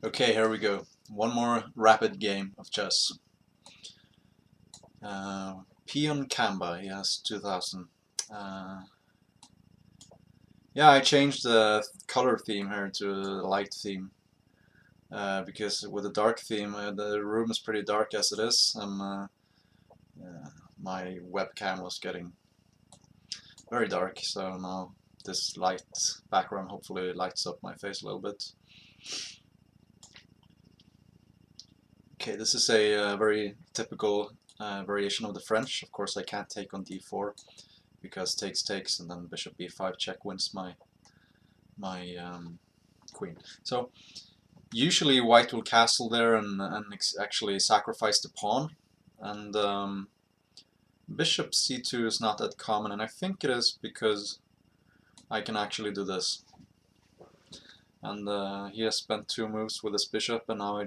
Okay, here we go. One more rapid game of chess. Peon Kamba, he has 2000. Yeah, I changed the color theme here to a light theme. Because with a dark theme, the room is pretty dark as it is, and my webcam was getting very dark, so now this light background hopefully lights up my face a little bit. Okay, this is a very typical variation of the French. Of course, I can't take on d4 because takes, and then bishop b5 check wins my queen. So usually white will castle there and actually sacrifice the pawn, and bishop c2 is not that common, and I think it is because I can actually do this. And he has spent 2 moves with his bishop, and now I'm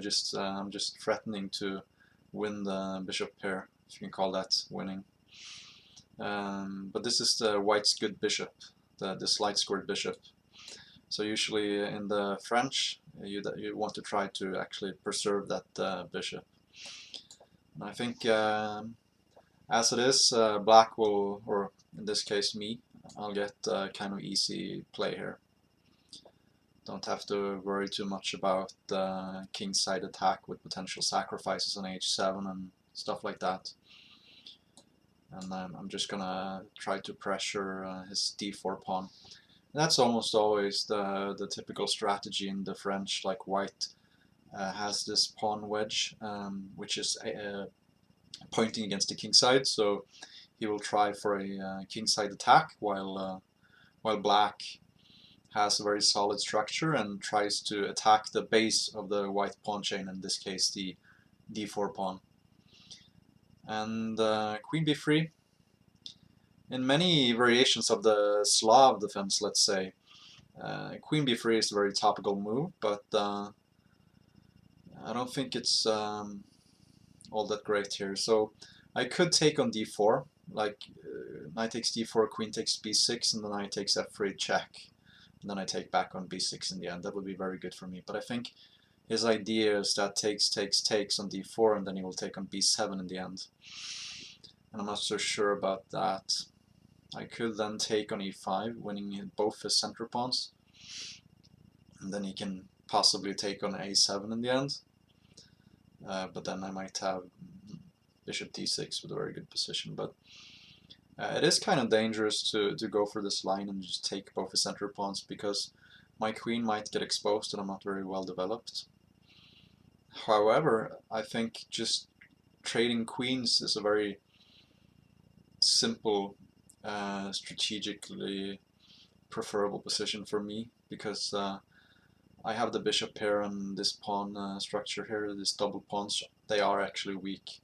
just threatening to win the bishop pair, if you can call that winning. But this is the white's good bishop, this light squared bishop. So usually in the French, you want to try to actually preserve that bishop. And I think as it is, black will, or in this case me, I'll get kind of easy play here. Don't have to worry too much about the kingside attack with potential sacrifices on h7 and stuff like that. And I'm just gonna try to pressure his d4 pawn. That's almost always the typical strategy in the French. Like white has this pawn wedge, which is pointing against the kingside, so he will try for a kingside attack, while black has a very solid structure and tries to attack the base of the white pawn chain, in this case the d4 pawn. And queen b3. In many variations of the Slav defense, let's say, queen b3 is a very topical move, but I don't think it's all that great here. So I could take on d4, like knight takes d4, queen takes b6, and then knight takes f3 check. And then I take back on b6 in the end. That would be very good for me. But I think his idea is that takes on d4, and then he will take on b7 in the end. And I'm not so sure about that. I could then take on e5, winning both his center pawns. And then he can possibly take on a7 in the end. But then I might have bishop d6 with a very good position. But it is kind of dangerous to go for this line and just take both the center pawns, because my queen might get exposed and I'm not very well developed. However, I think just trading queens is a very simple, strategically preferable position for me, because I have the bishop pair and this pawn structure here, these double pawns, they are actually weak.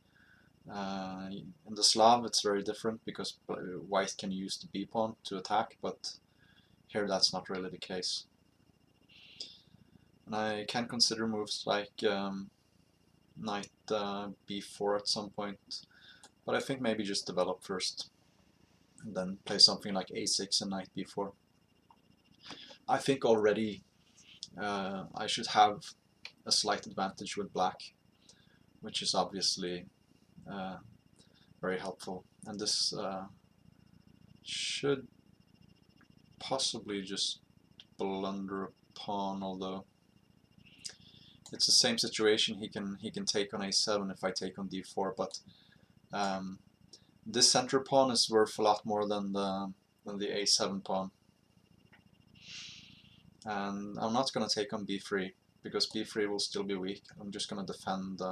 In the Slav it's very different, because white can use the b-pawn to attack, but here that's not really the case. And I can consider moves like knight b4 at some point, but I think maybe just develop first, and then play something like a6 and knight b4. I think already I should have a slight advantage with black, which is obviously very helpful, and this should possibly just blunder a pawn, although it's the same situation. He can take on a7 if I take on d4, but this center pawn is worth a lot more than the a7 pawn, and I'm not going to take on b3 because b3 will still be weak. I'm just going to defend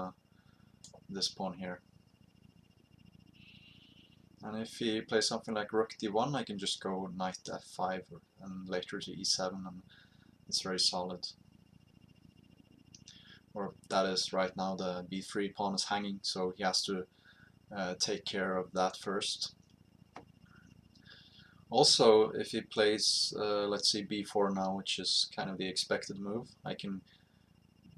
this pawn here. And if he plays something like rook d1, I can just go knight f5 and later to e7, and it's very solid. Or that is, right now the b3 pawn is hanging, so he has to take care of that first. Also, if he plays, let's see, b4 now, which is kind of the expected move, I can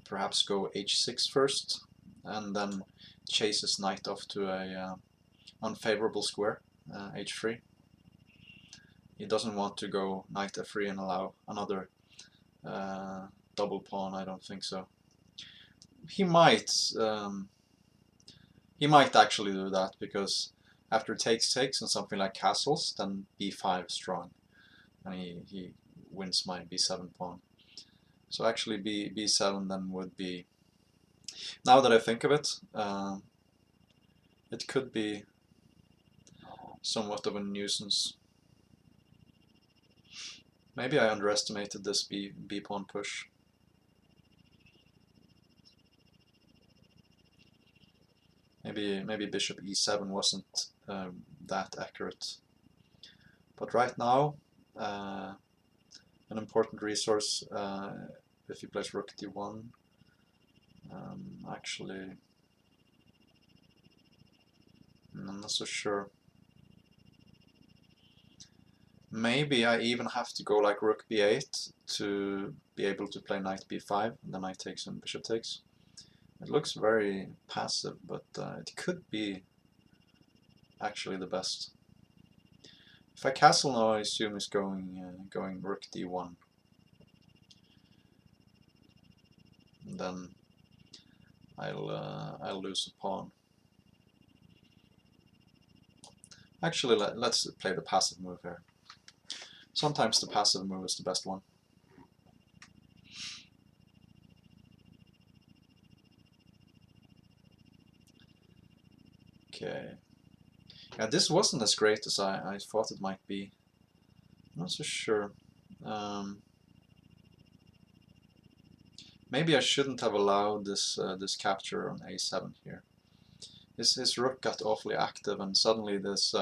perhaps go h6 first, and then chase his knight off to a unfavorable square, h3. He doesn't want to go knight f3 and allow another double pawn, I don't think so. he might actually do that, because after takes and something like castles, then b5 is strong, and he wins my b7 pawn. So actually b7 then would be, now that I think of it, it could be somewhat of a nuisance. Maybe I underestimated this b pawn push. Maybe bishop e7 wasn't that accurate. But right now, an important resource, if he plays rook d1, actually, I'm not so sure. Maybe I even have to go like rook b8 to be able to play knight b5, and then knight takes and bishop takes. It looks very passive, but it could be actually the best. If I castle now, I assume he's going rook d1. And then I'll lose a pawn. Actually, let's play the passive move here. Sometimes the passive move is the best one. Okay. Yeah, this wasn't as great as I thought it might be. I'm not so sure. Maybe I shouldn't have allowed this this capture on a7 here. His rook got awfully active, and suddenly this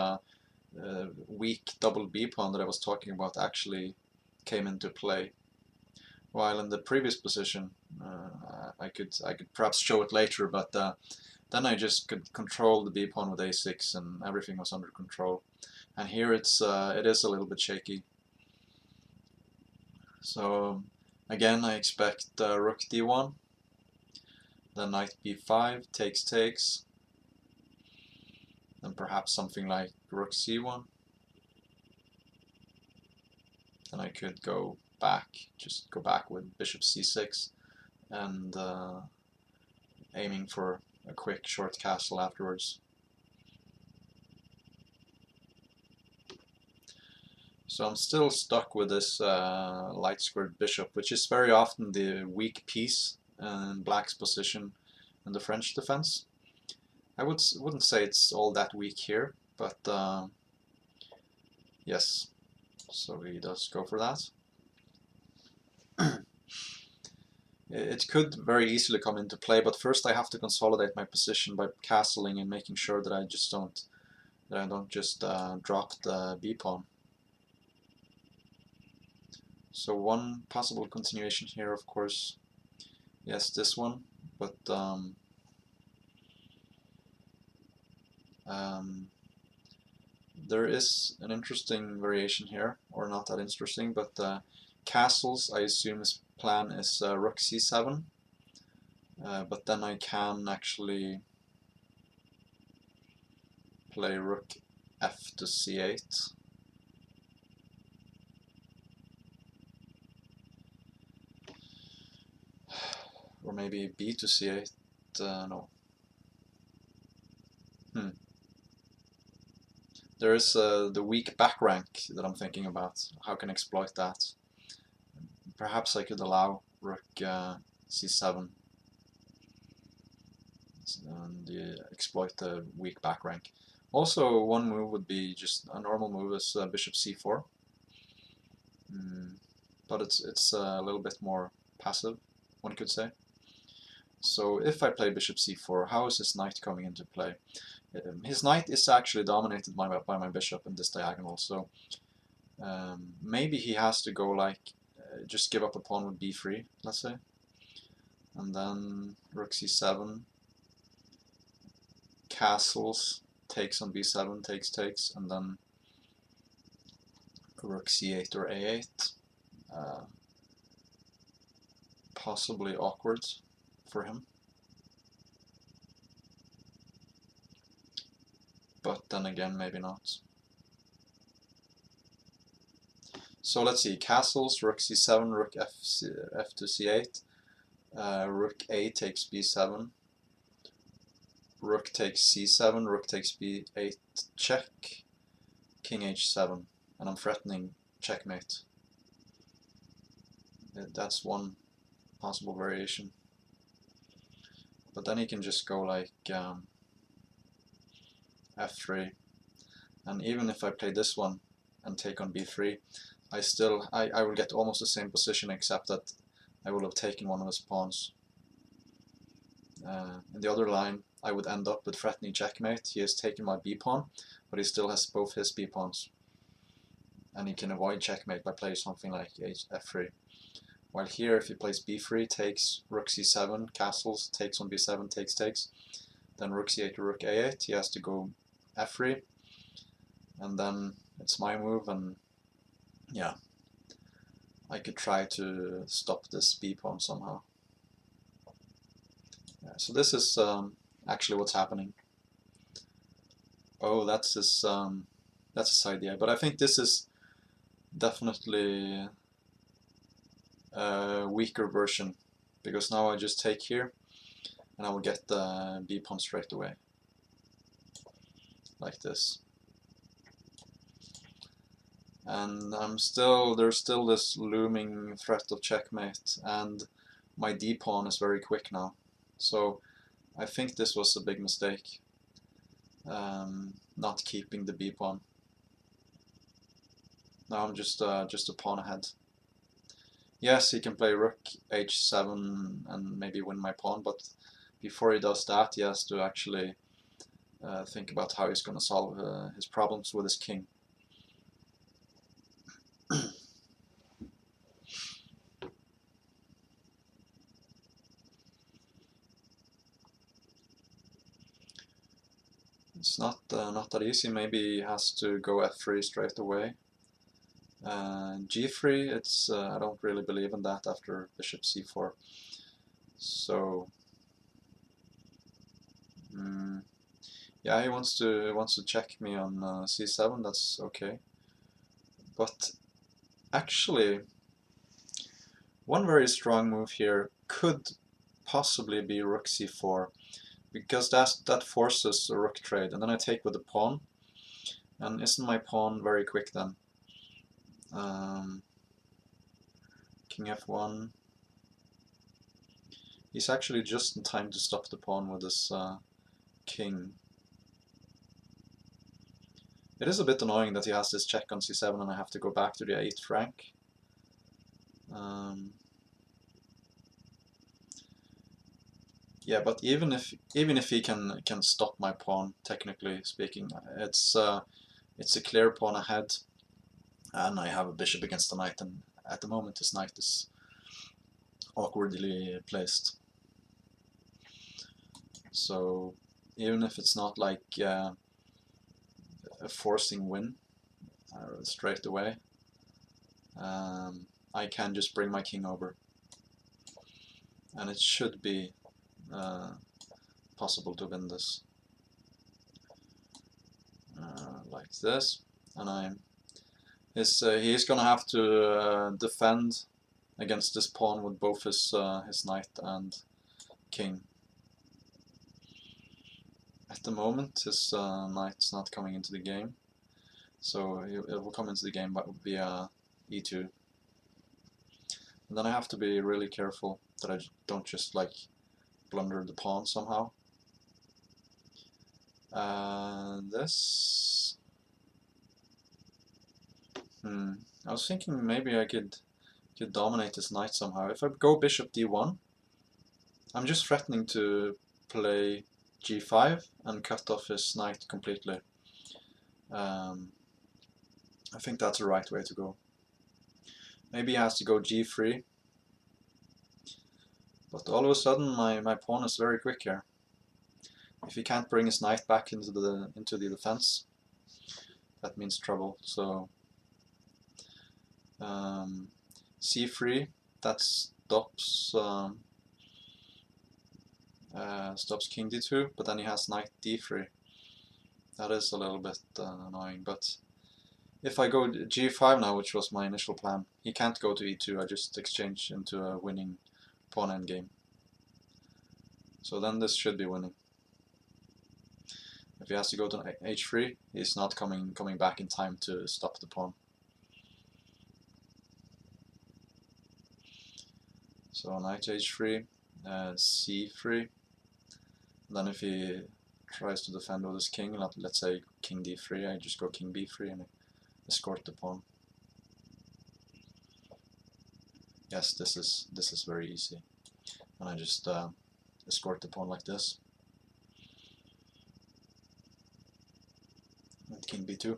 weak double b pawn that I was talking about actually came into play. While in the previous position, I could perhaps show it later, but then I just could control the b pawn with a6, and everything was under control. And here it is a little bit shaky. So again, I expect rook d1, then knight b5, takes, then perhaps something like rook c1. Then I could go back, just go back with bishop c6, and aiming for a quick short castle afterwards. So I'm still stuck with this light squared bishop, which is very often the weak piece in black's position in the French defense. I wouldn't say it's all that weak here, but yes, so he does go for that. It could very easily come into play, but first I have to consolidate my position by castling and making sure that I don't just drop the b pawn. So one possible continuation here, of course, yes, this one, but there is an interesting variation here, or not that interesting, but castles, I assume his plan is rook c7, but then I can actually play rook f to c8. Or maybe b to c8, no. There is the weak back rank that I'm thinking about. How can I exploit that? Perhaps I could allow rook c7 and exploit the weak back rank. Also, one move would be just a normal move is bishop c4, but it's a little bit more passive, one could say. So if I play bishop c4, how is his knight coming into play? His knight is actually dominated by my bishop in this diagonal, so maybe he has to go like just give up a pawn with b3, let's say, and then rook c7, castles, takes on b7, takes, and then rook c8 or a8. Possibly awkward for him, but then again, maybe not. So let's see, castles, rook c7, rook f to c8. Rook A takes b7, rook takes c7, rook takes b8 check, king h7, and I'm threatening checkmate. That's one possible variation. But then he can just go like f3, and even if I play this one and take on b3, I will get almost the same position, except that I will have taken one of his pawns. In the other line, I would end up with threatening checkmate. He has taken my b pawn, but he still has both his b pawns, and he can avoid checkmate by playing something like f3. While here, if he plays b3, takes rook c7, castles, takes on b7, takes, then rook c8 to rook a8, he has to go f3, and then it's my move, and yeah, I could try to stop this b pawn somehow. Yeah, so this is actually what's happening. Oh, that's his idea, but I think this is definitely a weaker version, because now I just take here and I will get the b pawn straight away, like this. And there's still this looming threat of checkmate, and my d pawn is very quick now. So I think this was a big mistake, not keeping the b pawn. Now I'm just a pawn ahead. Yes, he can play rook h7 and maybe win my pawn, but before he does that, he has to actually think about how he's going to solve his problems with his king. It's not that easy. Maybe he has to go f3 straight away. g3, it's I don't really believe in that after bishop c4. So yeah, he wants to check me on c7. That's okay. But actually, one very strong move here could possibly be rook c4, because that forces a rook trade, and then I take with the pawn, and isn't my pawn very quick then? King f1. He's actually just in time to stop the pawn with his king. It is a bit annoying that he has this check on c7 and I have to go back to the 8th rank. Yeah, but even if he can stop my pawn, technically speaking, it's a clear pawn ahead, and I have a bishop against the knight, and at the moment this knight is awkwardly placed. So even if it's not like a forcing win straight away, I can just bring my king over, and it should be possible to win this like this. And he's gonna have to defend against this pawn with both his knight and king. At the moment, his knight's not coming into the game, so it will come into the game via e2. And then I have to be really careful that I don't just like blunder the pawn somehow. This. I was thinking maybe I could dominate this knight somehow. If I go bishop d1, I'm just threatening to play g5 and cut off his knight completely. I think that's the right way to go. Maybe he has to go g3, but all of a sudden my pawn is very quick here. If he can't bring his knight back into the defense, that means trouble. So c3, that stops king d2, but then he has knight d3. That is a little bit annoying, but if I go g5 now, which was my initial plan, he can't go to e2, I just exchange into a winning pawn endgame. So then this should be winning. If he has to go to h3, he's not coming back in time to stop the pawn. So knight h3, c3. Then if he tries to defend with his king, let's say king d3, I just go king b3 and escort the pawn. Yes, this is very easy, and I just escort the pawn like this. And king b2.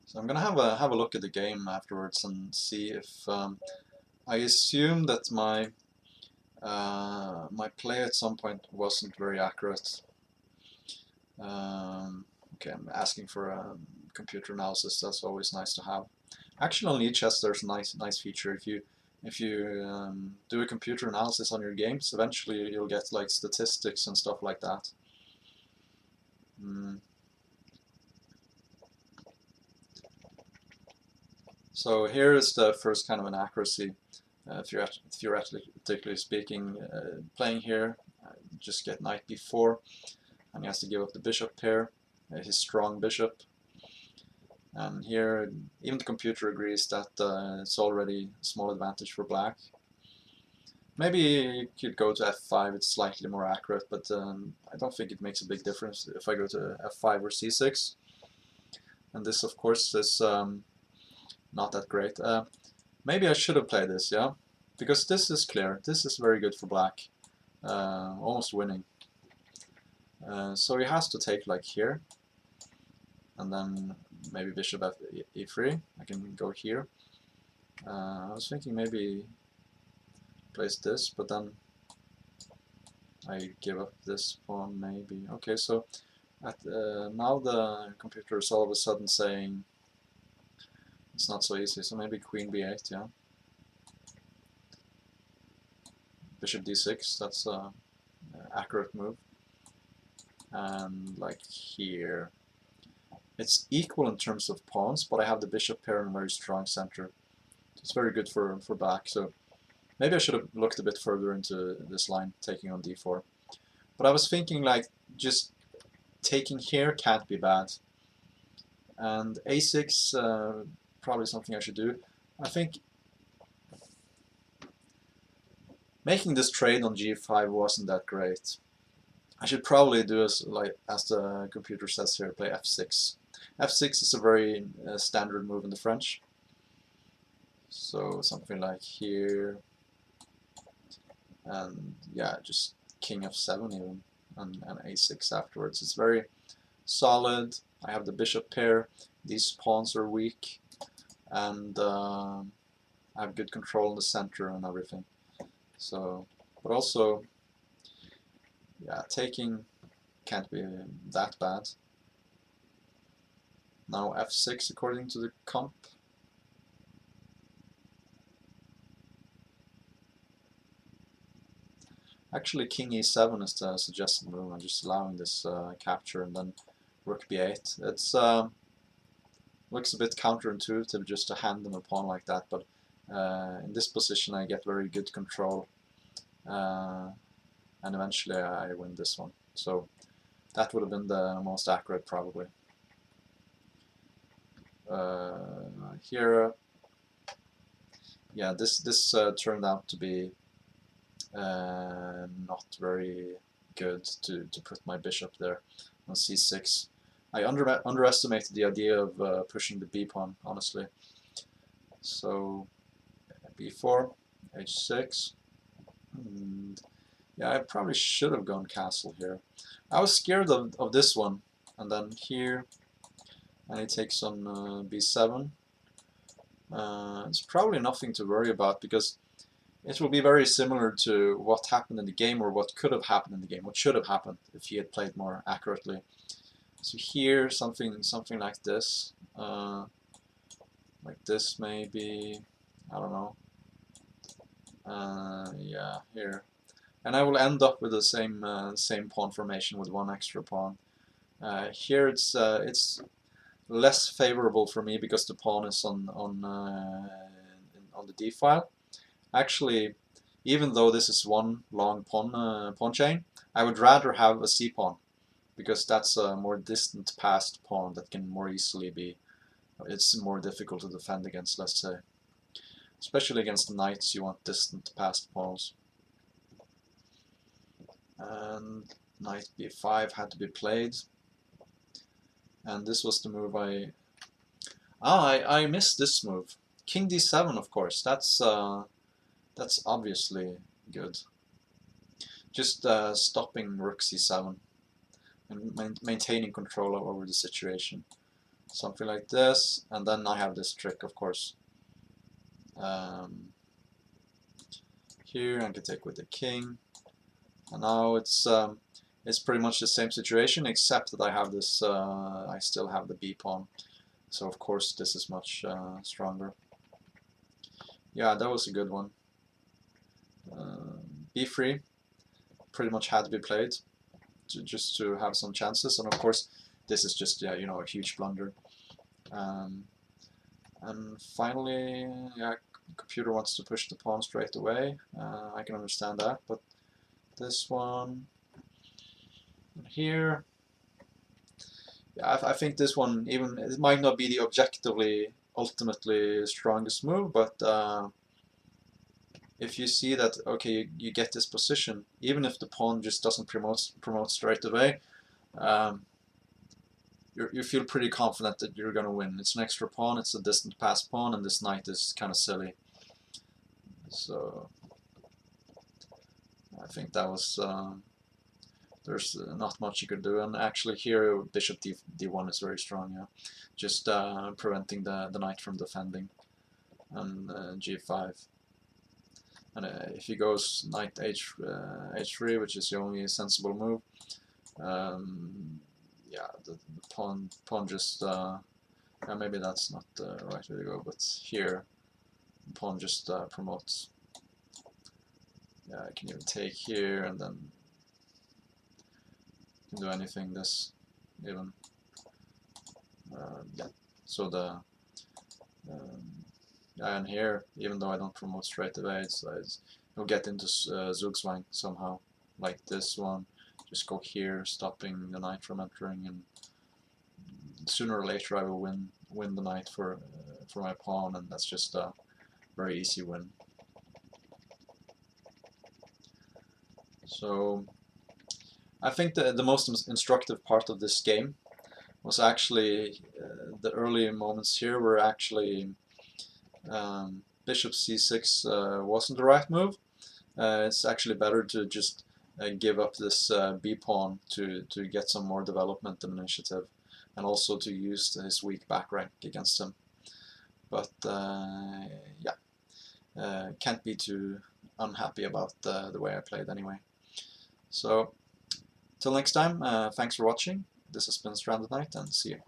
So I'm gonna have a look at the game afterwards and see if I assume that my my play at some point wasn't very accurate. Okay, I'm asking for a computer analysis. That's always nice to have. Actually, on Lichess, there's a nice feature. If you do a computer analysis on your games, eventually you'll get like statistics and stuff like that. So here is the first kind of inaccuracy. Theoretically speaking, playing here, just get knight b4, and he has to give up the bishop pair, his strong bishop. And here, even the computer agrees that it's already a small advantage for black. Maybe you could go to f5, it's slightly more accurate, but I don't think it makes a big difference if I go to f5 or c6. And this, of course, is not that great. Maybe I should have played this, yeah? Because this is clear. This is very good for black. Almost winning. So he has to take like here. And then maybe bishop e3. I can go here. I was thinking maybe place this, but then I give up this pawn maybe. Okay, so now the computer is all of a sudden saying it's not so easy, so maybe queen b8, yeah. Bishop d6, that's an accurate move. And like here, it's equal in terms of pawns, but I have the bishop pair in a very strong center. It's very good for black, so maybe I should have looked a bit further into this line, taking on d4. But I was thinking like, just taking here can't be bad. And a6, probably something I should do. I think making this trade on g5 wasn't that great. I should probably do as the computer says here, play f6. f6 is a very standard move in the French. So something like here, and yeah, just king f7 even, and a6 afterwards. It's very solid. I have the bishop pair. These pawns are weak, and I have good control in the center and everything. So, but also, yeah, taking can't be that bad. Now f6 according to the comp. Actually, king e7 is the suggested move. I'm just allowing this capture, and then rook b8. It's looks a bit counterintuitive just to hand them a pawn like that, but in this position I get very good control, and eventually I win this one. So that would have been the most accurate probably. Here, yeah, this turned out to be not very good to put my bishop there on c6. I underestimated the idea of pushing the b pawn, honestly. So b4, h6, and yeah, I probably should have gone castle here. I was scared of this one, and then here, and he takes on b7. It's probably nothing to worry about because it will be very similar to what happened in the game, or what could have happened in the game, what should have happened if he had played more accurately. So here, something like this maybe, I don't know. Yeah, here, and I will end up with the same pawn formation with one extra pawn. Here it's less favorable for me because the pawn is on the d file. Actually, even though this is one long pawn chain, I would rather have a c pawn, because that's a more distant passed pawn that can more easily be. It's more difficult to defend against, let's say. Especially against the knights, you want distant passed pawns. And knight b5 had to be played. And this was the move I missed this move. King d7, of course. That's obviously good. Just stopping rook c7 and maintaining control over the situation. Something like this, and then I have this trick, of course. Here I can take with the king, and now it's pretty much the same situation, except that I have this. I still have the b pawn, so of course this is much stronger. Yeah, that was a good one. b3 pretty much had to be played just to have some chances, and of course this is just, yeah, you know, a huge blunder. And finally, yeah, computer wants to push the pawn straight away. I can understand that, but this one here, yeah, I think this one, even it might not be the objectively ultimately strongest move, but if you see that, okay, you get this position, even if the pawn just doesn't promote straight away, you feel pretty confident that you're going to win. It's an extra pawn, it's a distant passed pawn, and this knight is kind of silly. So I think that was, there's not much you could do. And actually here bishop d1 is very strong, yeah. Just preventing the knight from defending. And g5. And if he goes knight h3, which is the only sensible move, yeah, the pawn just, yeah, maybe that's not the right way to go, but here, the pawn just promotes. Yeah, I can even take here, and then can do anything, this, even. Yeah, so the, yeah, and here, even though I don't promote straight away, you'll get into Zugzwang somehow, like this one. Just go here, stopping the knight from entering, and sooner or later I will win the knight for my pawn, and that's just a very easy win. So I think the most instructive part of this game was actually the early moments here were actually bishop c6 wasn't the right move. It's actually better to just give up this b pawn to get some more development and initiative, and also to use his weak back rank against him. But yeah, can't be too unhappy about the way I played anyway. So till next time, thanks for watching. This has been Stranded Knight, and see you.